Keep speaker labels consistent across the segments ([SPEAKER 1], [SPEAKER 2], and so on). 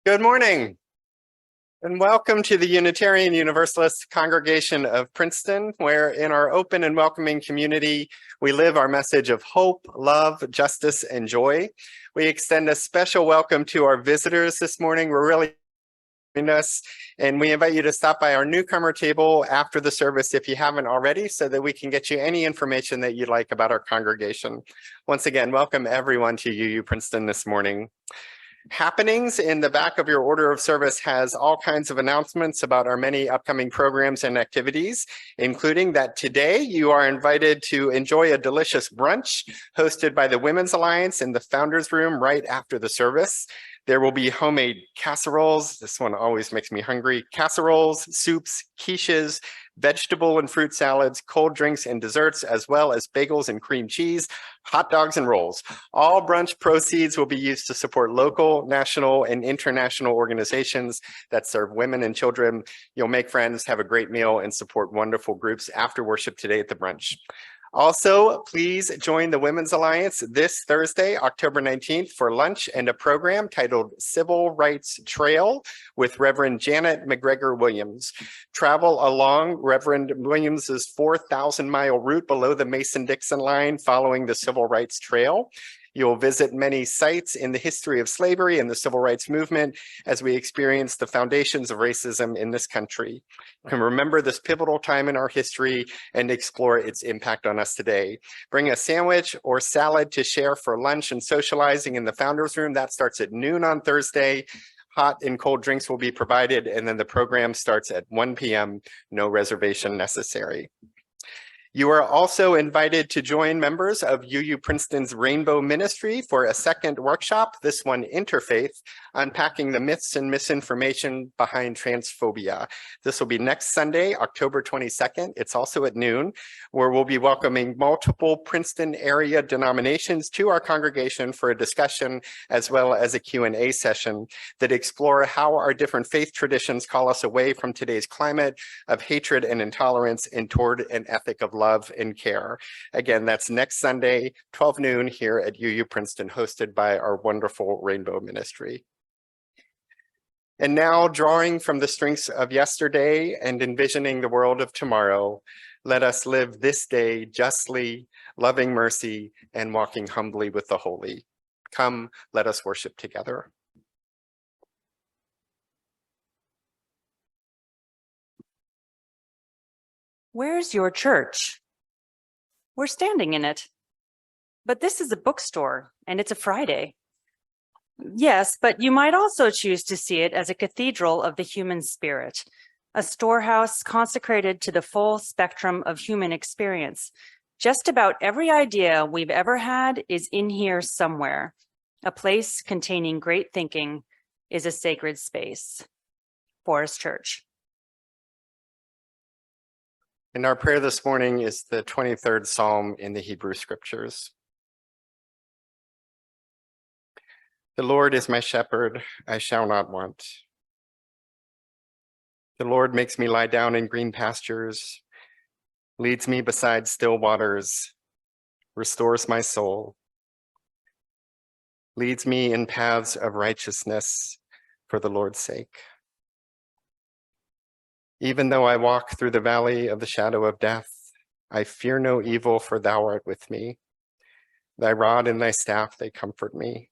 [SPEAKER 1] Good morning, and welcome to the Unitarian Universalist Congregation of Princeton, where in our open and welcoming community, we live our message of hope, love, justice, and joy. We extend a special welcome to our visitors this morning. We're really us, and we invite you to stop by our newcomer table after the service if you haven't already, so that we can get you any information that you'd like about our congregation. Once again, welcome everyone to UU Princeton this morning. Happenings in the back of your order of service has all kinds of announcements about our many upcoming programs and activities, including that today you are invited to enjoy a delicious brunch hosted by the Women's Alliance in the Founders Room right after the service. There will be homemade casseroles. This one always makes me hungry. Casseroles, soups, quiches, vegetable and fruit salads, cold drinks and desserts, as well as bagels and cream cheese, hot dogs and rolls. All brunch proceeds will be used to support local, national, and international organizations that serve women and children. You'll make friends, have a great meal, and support wonderful groups after worship today at the brunch. Also, please join the Women's Alliance this Thursday, October 19th, for lunch and a program titled Civil Rights Trail with Reverend Janet McGregor Williams. Travel along Reverend Williams's 4,000-mile route below the Mason-Dixon line following the Civil Rights Trail. You'll visit many sites in the history of slavery and the civil rights movement as we experience the foundations of racism in this country. You can remember this pivotal time in our history and explore its impact on us today. Bring a sandwich or salad to share for lunch and socializing in the Founders Room. That starts at noon on Thursday. Hot and cold drinks will be provided, and then the program starts at 1 p.m. No reservation necessary. You are also invited to join members of UU Princeton's Rainbow Ministry for a second workshop, this one interfaith, unpacking the myths and misinformation behind transphobia. This will be next Sunday, October 22nd. It's also at noon, where we'll be welcoming multiple Princeton area denominations to our congregation for a discussion, as well as a Q&A session that explore how our different faith traditions call us away from today's climate of hatred and intolerance and toward an ethic of love and care. Again, that's next Sunday, 12 noon here at UU Princeton, hosted by our wonderful Rainbow Ministry. And now, drawing from the strengths of yesterday and envisioning the world of tomorrow, let us live this day justly, loving mercy, and walking humbly with the holy. Come, let us worship together.
[SPEAKER 2] Where's your church? We're standing in it. But this is a bookstore, and it's a Friday. Yes, but you might also choose to see it as a cathedral of the human spirit, a storehouse consecrated to the full spectrum of human experience. Just about every idea we've ever had is in here somewhere. A place containing great thinking is a sacred space. Forest Church.
[SPEAKER 1] And our prayer this morning is the 23rd Psalm in the Hebrew Scriptures. The Lord is my shepherd, I shall not want. The Lord makes me lie down in green pastures, leads me beside still waters, restores my soul, leads me in paths of righteousness for the Lord's sake. Even though I walk through the valley of the shadow of death, I fear no evil, for thou art with me. Thy rod and thy staff, they comfort me.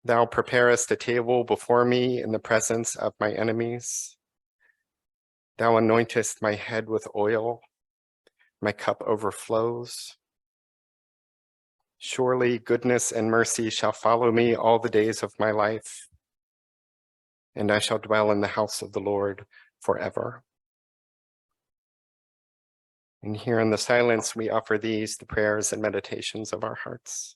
[SPEAKER 1] Thou preparest a table before me in the presence of my enemies. Thou anointest my head with oil, my cup overflows. Surely goodness and mercy shall follow me all the days of my life, and I shall dwell in the house of the Lord forever. And here in the silence, we offer these, the prayers and meditations of our hearts.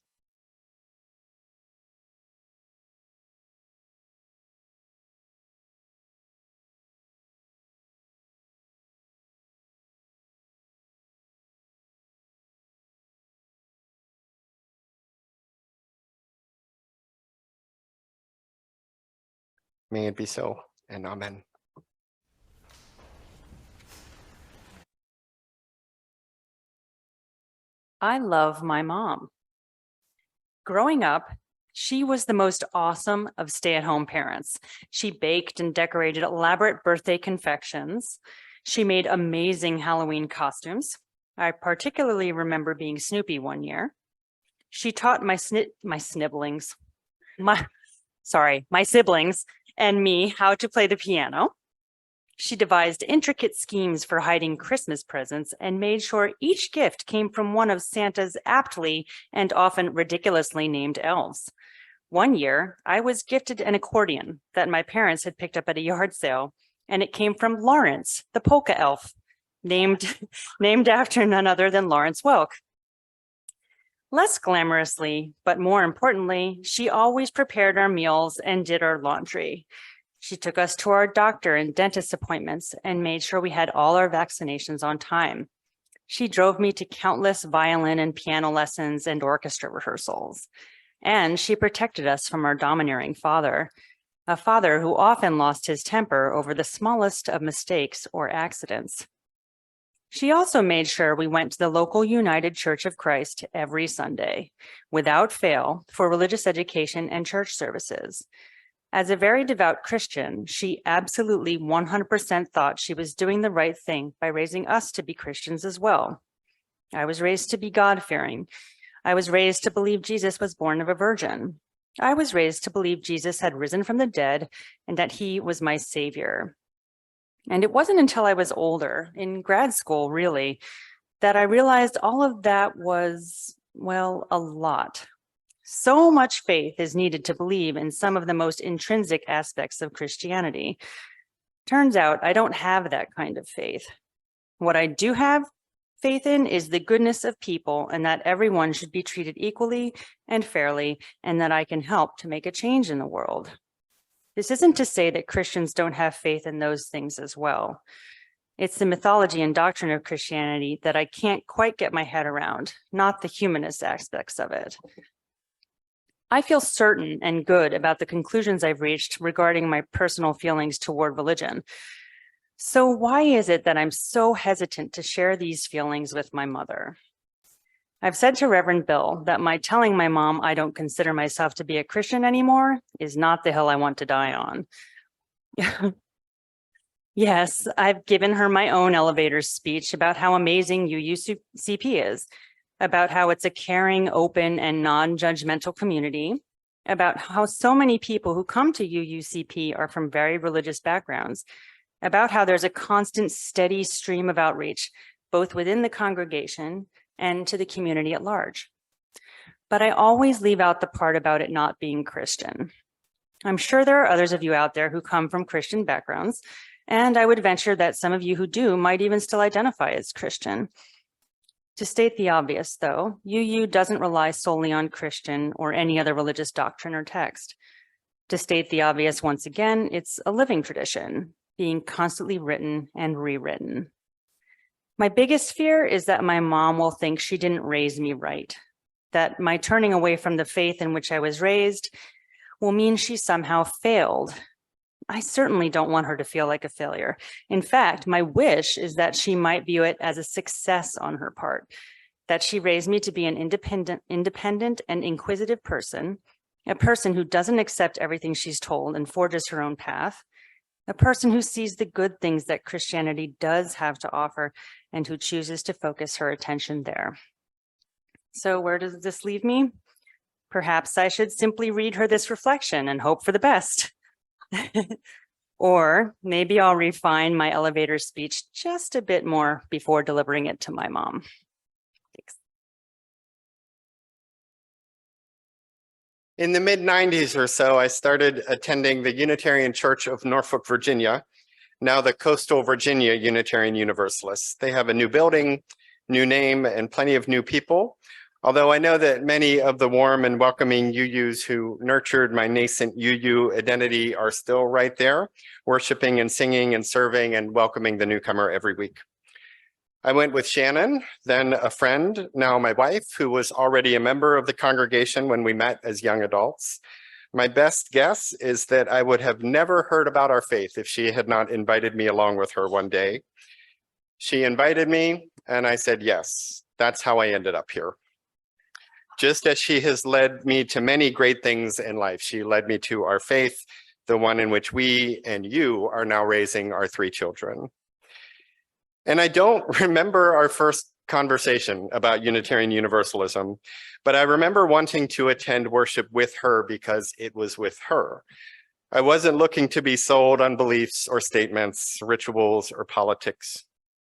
[SPEAKER 1] May it be so, and amen.
[SPEAKER 2] I love my mom. Growing up, She was the most awesome of stay-at-home parents. She baked and decorated elaborate birthday confections. She made amazing Halloween costumes. I particularly remember being Snoopy one year. She taught my siblings and me how to play the piano. She devised intricate schemes for hiding Christmas presents and made sure each gift came from one of Santa's aptly and often ridiculously named elves. One year, I was gifted an accordion that my parents had picked up at a yard sale, and it came from Lawrence, the polka elf, named after none other than Lawrence Welk. Less glamorously, but more importantly, she always prepared our meals and did our laundry. She took us to our doctor and dentist appointments and made sure we had all our vaccinations on time. She drove me to countless violin and piano lessons and orchestra rehearsals. And she protected us from our domineering father, a father who often lost his temper over the smallest of mistakes or accidents. She also made sure we went to the local United Church of Christ every Sunday, without fail, for religious education and church services. As a very devout Christian, she absolutely 100% thought she was doing the right thing by raising us to be Christians as well. I was raised to be God-fearing. I was raised to believe Jesus was born of a virgin. I was raised to believe Jesus had risen from the dead and that he was my savior. And it wasn't until I was older, in grad school really, that I realized all of that was, well, a lot. So much faith is needed to believe in some of the most intrinsic aspects of Christianity. Turns out I don't have that kind of faith. What I do have faith in is the goodness of people and that everyone should be treated equally and fairly, and that I can help to make a change in the world. This isn't to say that Christians don't have faith in those things as well. It's the mythology and doctrine of Christianity that I can't quite get my head around, not the humanist aspects of it. I feel certain and good about the conclusions I've reached regarding my personal feelings toward religion. So why is it that I'm so hesitant to share these feelings with my mother? I've said to Reverend Bill that my telling my mom I don't consider myself to be a Christian anymore is not the hill I want to die on. Yes, I've given her my own elevator speech about how amazing UUCP is, about how it's a caring, open, and non-judgmental community, about how so many people who come to UUCP are from very religious backgrounds, about how there's a constant, steady stream of outreach, both within the congregation and to the community at large. But I always leave out the part about it not being Christian. I'm sure there are others of you out there who come from Christian backgrounds, and I would venture that some of you who do might even still identify as Christian. To state the obvious, though, UU doesn't rely solely on Christian or any other religious doctrine or text. To state the obvious once again, it's a living tradition, being constantly written and rewritten. My biggest fear is that my mom will think she didn't raise me right, that my turning away from the faith in which I was raised will mean she somehow failed. I certainly don't want her to feel like a failure. In fact, my wish is that she might view it as a success on her part, that she raised me to be an independent and inquisitive person, a person who doesn't accept everything she's told and forges her own path, a person who sees the good things that Christianity does have to offer and who chooses to focus her attention there. So where does this leave me? Perhaps I should simply read her this reflection and hope for the best. Or maybe I'll refine my elevator speech just a bit more before delivering it to my mom. Thanks.
[SPEAKER 1] In the mid-90s or so, I started attending the Unitarian Church of Norfolk, Virginia, now the Coastal Virginia Unitarian Universalists. They have a new building, new name, and plenty of new people. Although I know that many of the warm and welcoming UUs who nurtured my nascent UU identity are still right there, worshiping and singing and serving and welcoming the newcomer every week. I went with Shannon, then a friend, now my wife, who was already a member of the congregation when we met as young adults. My best guess is that I would have never heard about our faith if she had not invited me along with her one day. She invited me and I said yes. That's how I ended up here. Just as she has led me to many great things in life. She led me to our faith, the one in which we and you are now raising our 3 children. And I don't remember our first conversation about Unitarian Universalism, but I remember wanting to attend worship with her because it was with her. I wasn't looking to be sold on beliefs or statements, rituals or politics.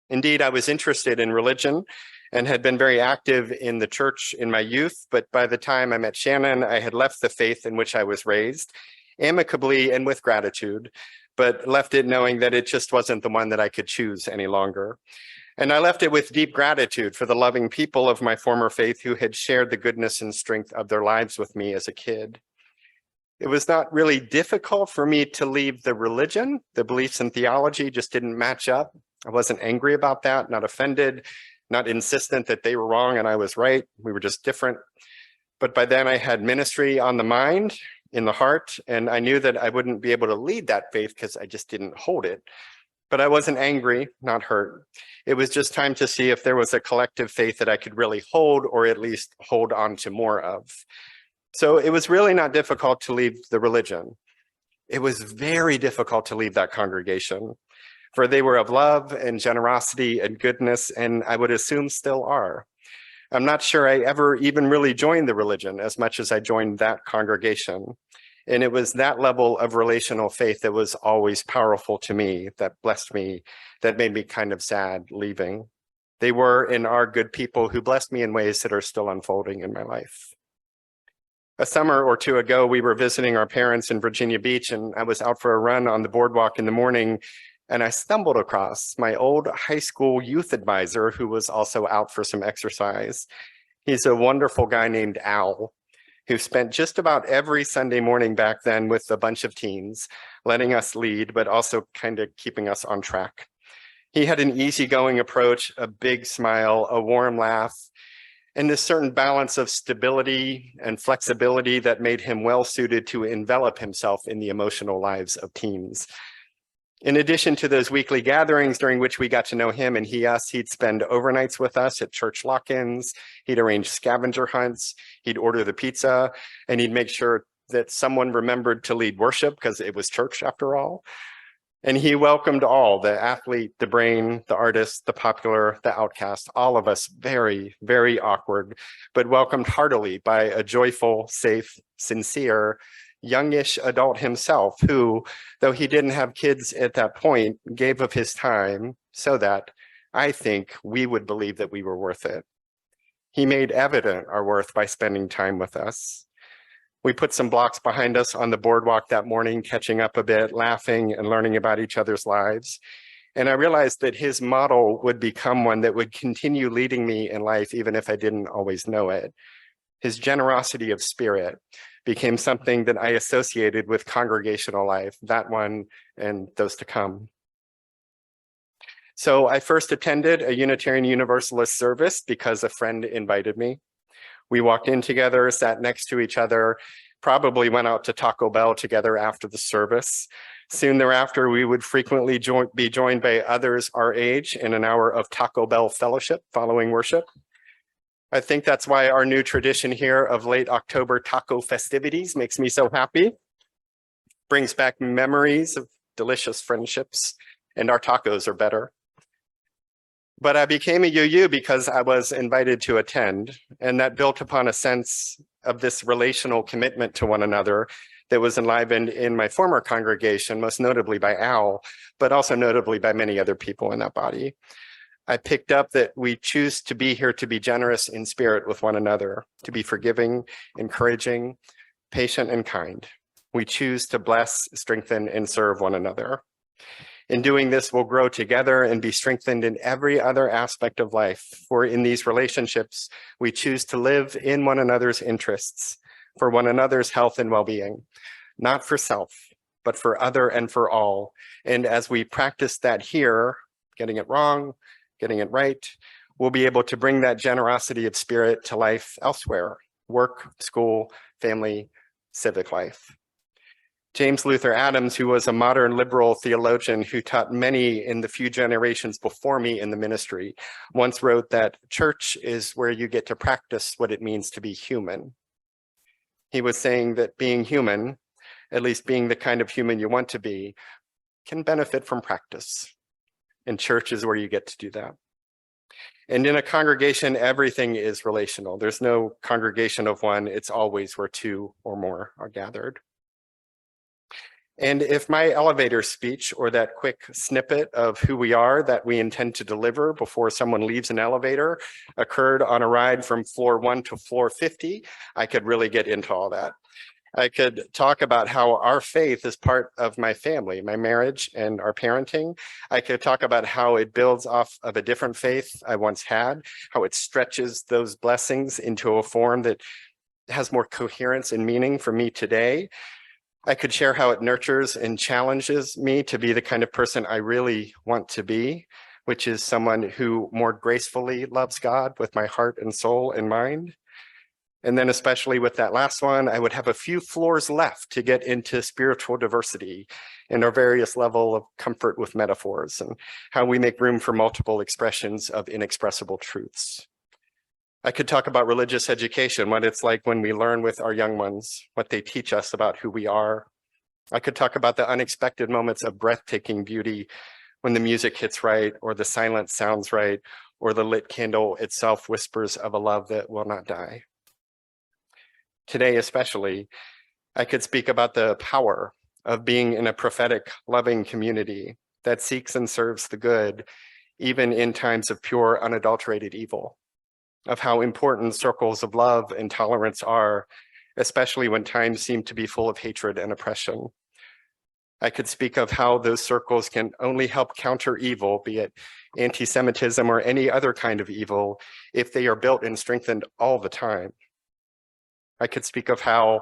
[SPEAKER 1] Indeed, I was interested in religion and had been very active in the church in my youth, but by the time I met Shannon, I had left the faith in which I was raised, amicably and with gratitude, but left it knowing that it just wasn't the one that I could choose any longer. And I left it with deep gratitude for the loving people of my former faith who had shared the goodness and strength of their lives with me as a kid. It was not really difficult for me to leave the religion. The beliefs and theology just didn't match up. I wasn't angry about that, not offended, not insistent that they were wrong and I was right. We were just different. But by then I had ministry on the mind, in the heart, and I knew that I wouldn't be able to lead that faith because I just didn't hold it. But I wasn't angry, not hurt. It was just time to see if there was a collective faith that I could really hold, or at least hold on to more of. So it was really not difficult to leave the religion. It was very difficult to leave that congregation, for they were of love and generosity and goodness, and I would assume still are. I'm not sure I ever even really joined the religion as much as I joined that congregation. And it was that level of relational faith that was always powerful to me, that blessed me, that made me kind of sad leaving. They were and are good people who blessed me in ways that are still unfolding in my life. A summer or 2 ago, we were visiting our parents in Virginia Beach, and I was out for a run on the boardwalk in the morning, and I stumbled across my old high school youth advisor who was also out for some exercise. He's a wonderful guy named Al, who spent just about every Sunday morning back then with a bunch of teens, letting us lead, but also kind of keeping us on track. He had an easygoing approach, a big smile, a warm laugh, and this certain balance of stability and flexibility that made him well suited to envelop himself in the emotional lives of teens. In addition to those weekly gatherings during which we got to know him and he us, he'd spend overnights with us at church lock-ins, he'd arrange scavenger hunts, he'd order the pizza, and he'd make sure that someone remembered to lead worship because it was church after all. And he welcomed all, the athlete, the brain, the artist, the popular, the outcast, all of us very, very awkward, but welcomed heartily by a joyful, safe, sincere, youngish adult himself who, though he didn't have kids at that point, gave of his time so that I think we would believe that we were worth it. He made evident our worth by spending time with us. We put some blocks behind us on the boardwalk that morning, catching up a bit, laughing and learning about each other's lives. And I realized that his model would become one that would continue leading me in life, even if I didn't always know it. His generosity of spirit became something that I associated with congregational life, that one and those to come. So I first attended a Unitarian Universalist service because a friend invited me. We walked in together, sat next to each other, probably went out to Taco Bell together after the service. Soon thereafter, we would frequently be joined by others our age in an hour of Taco Bell fellowship following worship. I think that's why our new tradition here of late October taco festivities makes me so happy. Brings back memories of delicious friendships, and our tacos are better. But I became a UU because I was invited to attend, and that built upon a sense of this relational commitment to one another that was enlivened in my former congregation, most notably by Al, but also notably by many other people in that body. I picked up that we choose to be here to be generous in spirit with one another, to be forgiving, encouraging, patient, and kind. We choose to bless, strengthen, and serve one another. In doing this, we'll grow together and be strengthened in every other aspect of life. For in these relationships, we choose to live in one another's interests, for one another's health and well-being, not for self, but for other and for all. And as we practice that here, getting it wrong, getting it right, we'll be able to bring that generosity of spirit to life elsewhere, work, school, family, civic life. James Luther Adams, who was a modern liberal theologian who taught many in the few generations before me in the ministry, once wrote that church is where you get to practice what it means to be human. He was saying that being human, at least being the kind of human you want to be, can benefit from practice. And church is where you get to do that. And in a congregation, everything is relational. There's no congregation of one. It's always where two or more are gathered. And if my elevator speech or that quick snippet of who we are that we intend to deliver before someone leaves an elevator occurred on a ride from floor 1 to floor 50, I could really get into all that. I could talk about how our faith is part of my family, my marriage and our parenting. I could talk about how it builds off of a different faith I once had, how it stretches those blessings into a form that has more coherence and meaning for me today. I could share how it nurtures and challenges me to be the kind of person I really want to be, which is someone who more gracefully loves God with my heart and soul and mind. And then especially with that last one, I would have a few floors left to get into spiritual diversity and our various level of comfort with metaphors and how we make room for multiple expressions of inexpressible truths. I could talk about religious education, what it's like when we learn with our young ones, what they teach us about who we are. I could talk about the unexpected moments of breathtaking beauty when the music hits right, or the silence sounds right, or the lit candle itself whispers of a love that will not die. Today, especially, I could speak about the power of being in a prophetic, loving community that seeks and serves the good, even in times of pure, unadulterated evil, of how important circles of love and tolerance are, especially when times seem to be full of hatred and oppression. I could speak of how those circles can only help counter evil, be it anti-Semitism or any other kind of evil, if they are built and strengthened all the time. I could speak of how,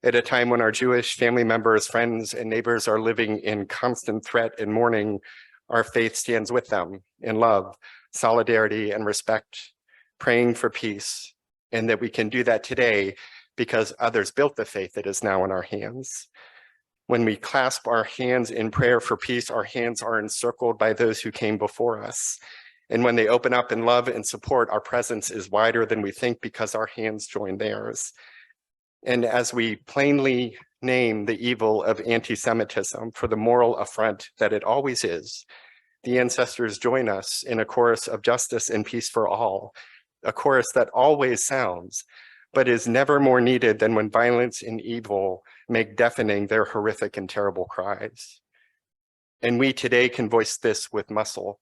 [SPEAKER 1] at a time when our Jewish family members, friends, and neighbors are living in constant threat and mourning, our faith stands with them in love, solidarity, and respect, praying for peace, and that we can do that today because others built the faith that is now in our hands. When we clasp our hands in prayer for peace, our hands are encircled by those who came before us. And when they open up in love and support, our presence is wider than we think because our hands join theirs. And as we plainly name the evil of anti-Semitism for the moral affront that it always is, the ancestors join us in a chorus of justice and peace for all, a chorus that always sounds, but is never more needed than when violence and evil make deafening their horrific and terrible cries. And we today can voice this with muscle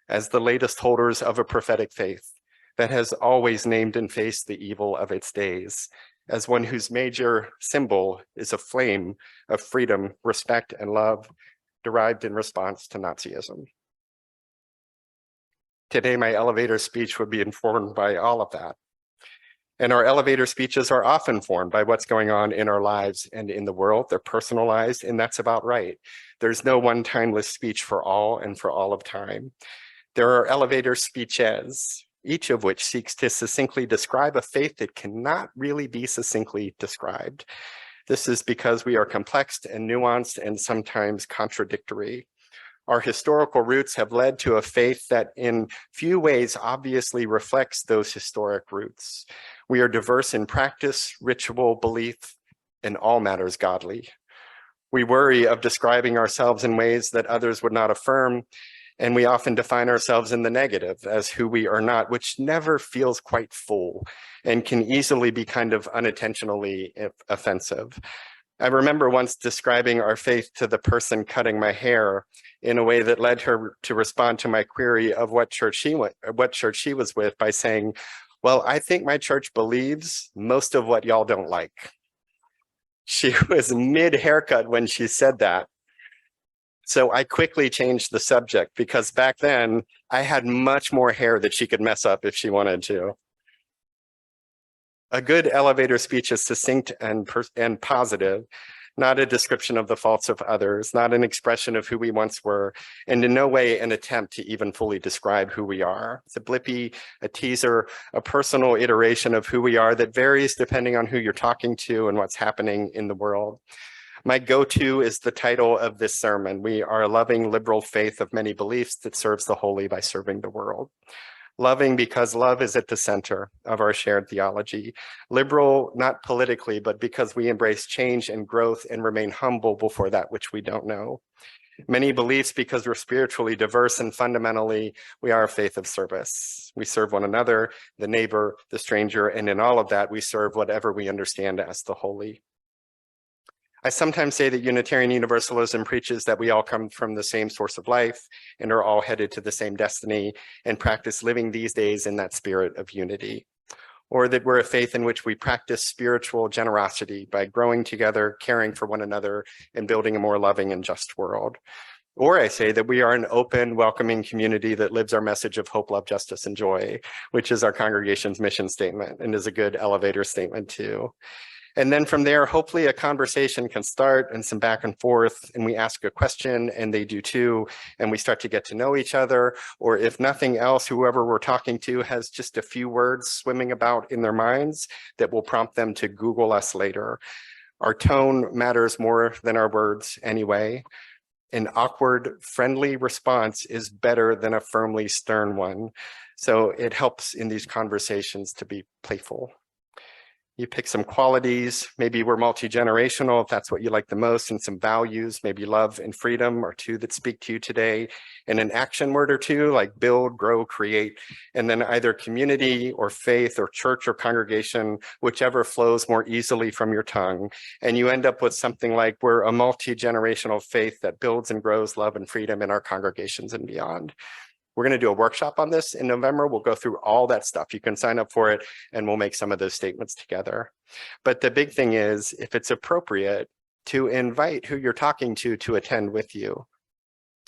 [SPEAKER 1] as the latest holders of a prophetic faith that has always named and faced the evil of its days, as one whose major symbol is a flame of freedom, respect, and love derived in response to Nazism. Today, my elevator speech would be informed by all of that. And our elevator speeches are often formed by what's going on in our lives and in the world. They're personalized, and that's about right. There's no one timeless speech for all and for all of time. There are elevator speeches, each of which seeks to succinctly describe a faith that cannot really be succinctly described. This is because we are complex and nuanced and sometimes contradictory. Our historical roots have led to a faith that in few ways obviously reflects those historic roots. We are diverse in practice, ritual, belief, and all matters godly. We worry of describing ourselves in ways that others would not affirm, and we often define ourselves in the negative as who we are not, which never feels quite full and can easily be kind of unintentionally offensive. I remember once describing our faith to the person cutting my hair in a way that led her to respond to my query of what church she was with by saying, "Well, I think my church believes most of what y'all don't like." She was mid-haircut when she said that. So I quickly changed the subject because back then I had much more hair that she could mess up if she wanted to. A good elevator speech is succinct and positive, not a description of the faults of others, not an expression of who we once were, and in no way an attempt to even fully describe who we are. It's a blippy, a teaser, a personal iteration of who we are that varies depending on who you're talking to and what's happening in the world. My go-to is the title of this sermon. We are a loving, liberal faith of many beliefs that serves the holy by serving the world. Loving because love is at the center of our shared theology. Liberal, not politically, but because we embrace change and growth and remain humble before that which we don't know. Many beliefs because we're spiritually diverse, and fundamentally, we are a faith of service. We serve one another, the neighbor, the stranger, and in all of that, we serve whatever we understand as the holy. I sometimes say that Unitarian Universalism preaches that we all come from the same source of life and are all headed to the same destiny, and practice living these days in that spirit of unity. Or that we're a faith in which we practice spiritual generosity by growing together, caring for one another, and building a more loving and just world. Or I say that we are an open, welcoming community that lives our message of hope, love, justice, and joy, which is our congregation's mission statement and is a good elevator statement too. And then from there, hopefully a conversation can start and some back and forth, and we ask a question and they do too, and we start to get to know each other. Or if nothing else, whoever we're talking to has just a few words swimming about in their minds that will prompt them to Google us later. Our tone matters more than our words anyway. An awkward, friendly response is better than a firmly stern one. So it helps in these conversations to be playful. You pick some qualities, maybe we're multi-generational if that's what you like the most, and some values, maybe love and freedom are two that speak to you today, and an action word or two like build, grow, create, and then either community or faith or church or congregation, whichever flows more easily from your tongue. And you end up with something like we're a multi-generational faith that builds and grows love and freedom in our congregations and beyond. We're going to do a workshop on this in November. We'll go through all that stuff. You can sign up for it and we'll make some of those statements together. But the big thing is, if it's appropriate, to invite who you're talking to attend with you.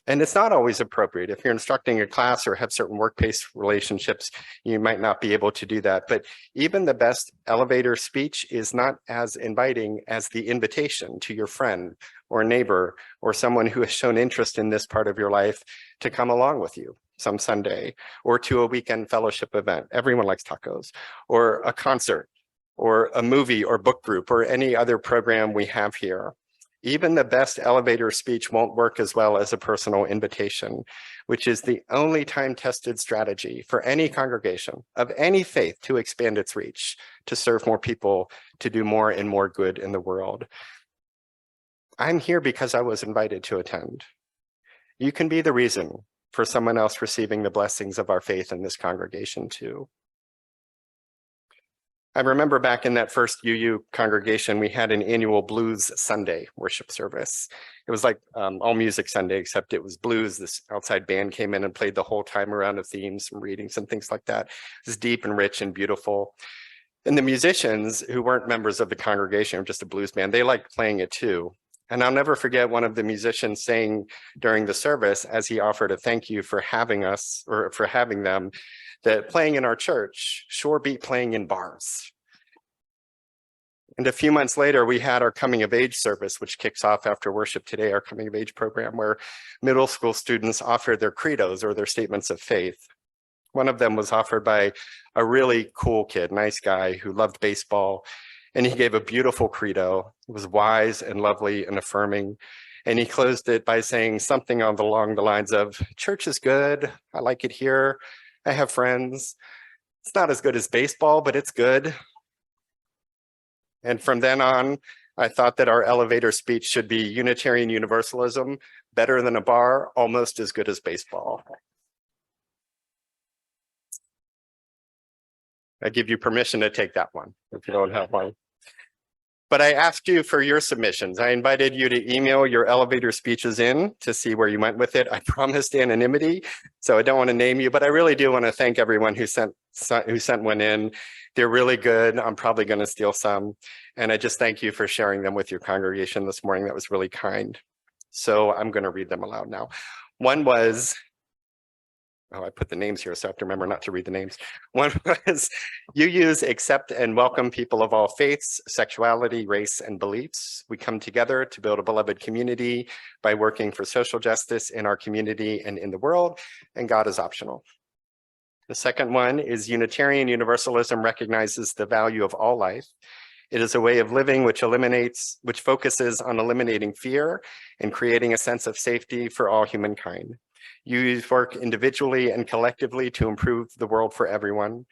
[SPEAKER 1] And it's not always appropriate. If you're instructing a class or have certain workplace relationships, you might not be able to do that. But even the best elevator speech is not as inviting as the invitation to your friend or neighbor or someone who has shown interest in this part of your life to come along with you some Sunday, or to a weekend fellowship event. Everyone likes tacos, or a concert, or a movie or book group, or any other program we have here. Even the best elevator speech won't work as well as a personal invitation, which is the only time-tested strategy for any congregation of any faith to expand its reach, to serve more people, to do more and more good in the world. I'm here because I was invited to attend. You can be the reason for someone else receiving the blessings of our faith in this congregation too. I remember back in that first UU congregation, we had an annual Blues Sunday worship service. It was like all music Sunday, except it was blues. This outside band came in and played the whole time around of themes and readings and things like that. It was deep and rich and beautiful. And the musicians who weren't members of the congregation, just a blues band, they liked playing it too. And I'll never forget one of the musicians saying during the service, as he offered a thank you for having us, or for having them, that playing in our church sure beat playing in bars. And a few months later, we had our coming of age service, which kicks off after worship today, our coming of age program, where middle school students offered their credos or their statements of faith. One of them was offered by a really cool kid, nice guy who loved baseball. And he gave a beautiful credo. It was wise and lovely and affirming. And he closed it by saying something along the lines of, church is good. I like it here. I have friends. It's not as good as baseball, but it's good. And from then on, I thought that our elevator speech should be Unitarian Universalism, better than a bar, almost as good as baseball. I give you permission to take that one if you don't have one. But I asked you for your submissions. I invited you to email your elevator speeches in to see where you went with it. I promised anonymity, so I don't want to name you, but I really do want to thank everyone who sent one in. They're really good. I'm probably going to steal some. And I just thank you for sharing them with your congregation this morning. That was really kind. So I'm going to read them aloud now. One was, oh, I put the names here, so I have to remember not to read the names. One was, you use accept and welcome people of all faiths, sexuality, race, and beliefs. We come together to build a beloved community by working for social justice in our community and in the world, and God is optional. The second one is Unitarian Universalism recognizes the value of all life It is a way of living which focuses on eliminating fear and creating a sense of safety for all humankind. UUs work individually and collectively to improve the world for everyone.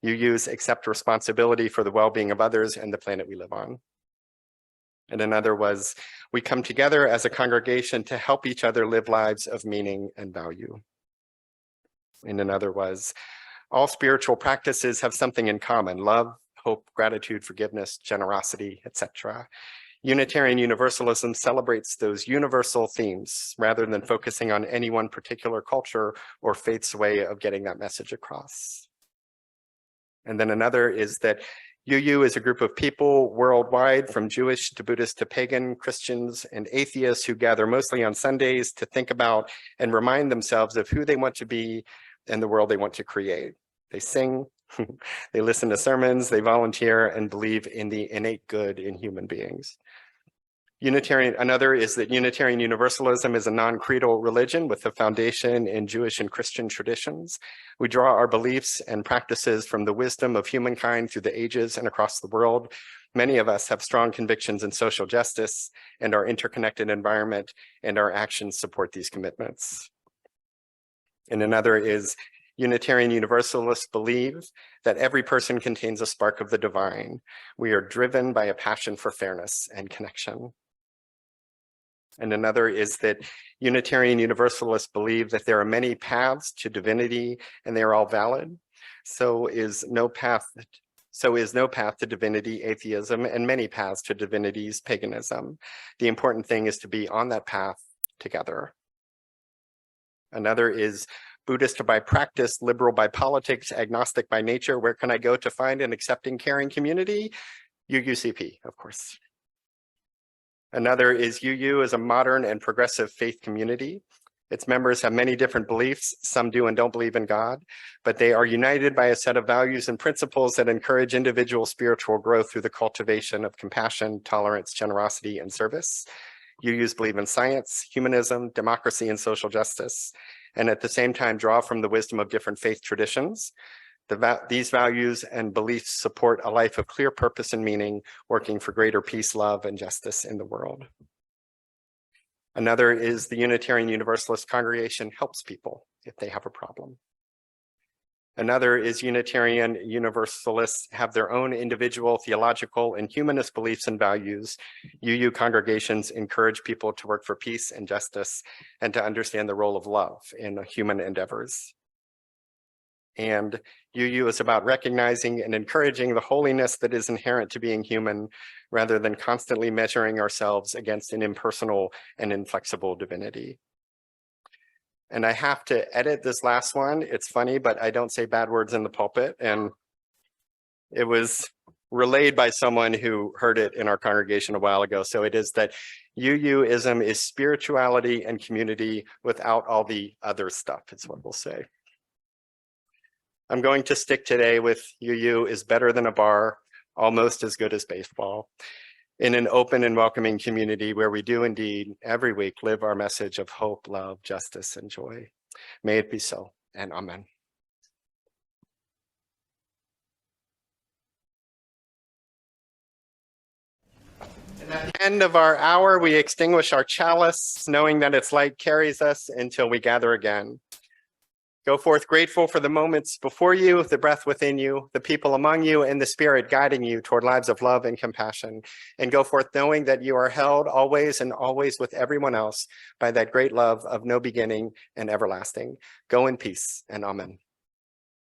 [SPEAKER 1] UUs accept responsibility for the well-being of others and the planet we live on. And another was, we come together as a congregation to help each other live lives of meaning and value. And another was, all spiritual practices have something in common: love, hope, gratitude, forgiveness, generosity, etc. Unitarian Universalism celebrates those universal themes rather than focusing on any one particular culture or faith's way of getting that message across. And then another is that UU is a group of people worldwide, from Jewish to Buddhist to pagan, Christians and atheists, who gather mostly on Sundays to think about and remind themselves of who they want to be and the world they want to create. They sing, they listen to sermons, they volunteer, and believe in the innate good in human beings. Another is that Unitarian Universalism is a non-creedal religion with a foundation in Jewish and Christian traditions. We draw our beliefs and practices from the wisdom of humankind through the ages and across the world. Many of us have strong convictions in social justice and our interconnected environment, and our actions support these commitments. And another is, Unitarian Universalists believe that every person contains a spark of the divine. We are driven by a passion for fairness and connection. And another is that Unitarian Universalists believe that there are many paths to divinity and they are all valid. So is no path to divinity atheism, and many paths to divinity's paganism. The important thing is to be on that path together. Another is Buddhist by practice, liberal by politics, agnostic by nature. Where can I go to find an accepting, caring community? UUCP, of course. Another is UU is a modern and progressive faith community. Its members have many different beliefs. Some do and don't believe in God, but they are united by a set of values and principles that encourage individual spiritual growth through the cultivation of compassion, tolerance, generosity, and service. UUs believe in science, humanism, democracy, and social justice, and at the same time draw from the wisdom of different faith traditions. These values and beliefs support a life of clear purpose and meaning, working for greater peace, love, and justice in the world. Another is the Unitarian Universalist congregation helps people if they have a problem. Another is Unitarian Universalists have their own individual theological and humanist beliefs and values. UU congregations encourage people to work for peace and justice and to understand the role of love in human endeavors. And UU is about recognizing and encouraging the holiness that is inherent to being human, rather than constantly measuring ourselves against an impersonal and inflexible divinity. And I have to edit this last one. It's funny, but I don't say bad words in the pulpit. And it was relayed by someone who heard it in our congregation a while ago. So it is that UUism is spirituality and community without all the other stuff, is what we'll say. I'm going to stick today with UU is better than a bar, almost as good as baseball, in an open and welcoming community where we do indeed every week live our message of hope, love, justice, and joy. May it be so, and amen. And at the end of our hour, we extinguish our chalice, knowing that its light carries us until we gather again. Go forth grateful for the moments before you, the breath within you, the people among you, and the Spirit guiding you toward lives of love and compassion. And go forth knowing that you are held always and always with everyone else by that great love of no beginning and everlasting. Go in peace, and amen.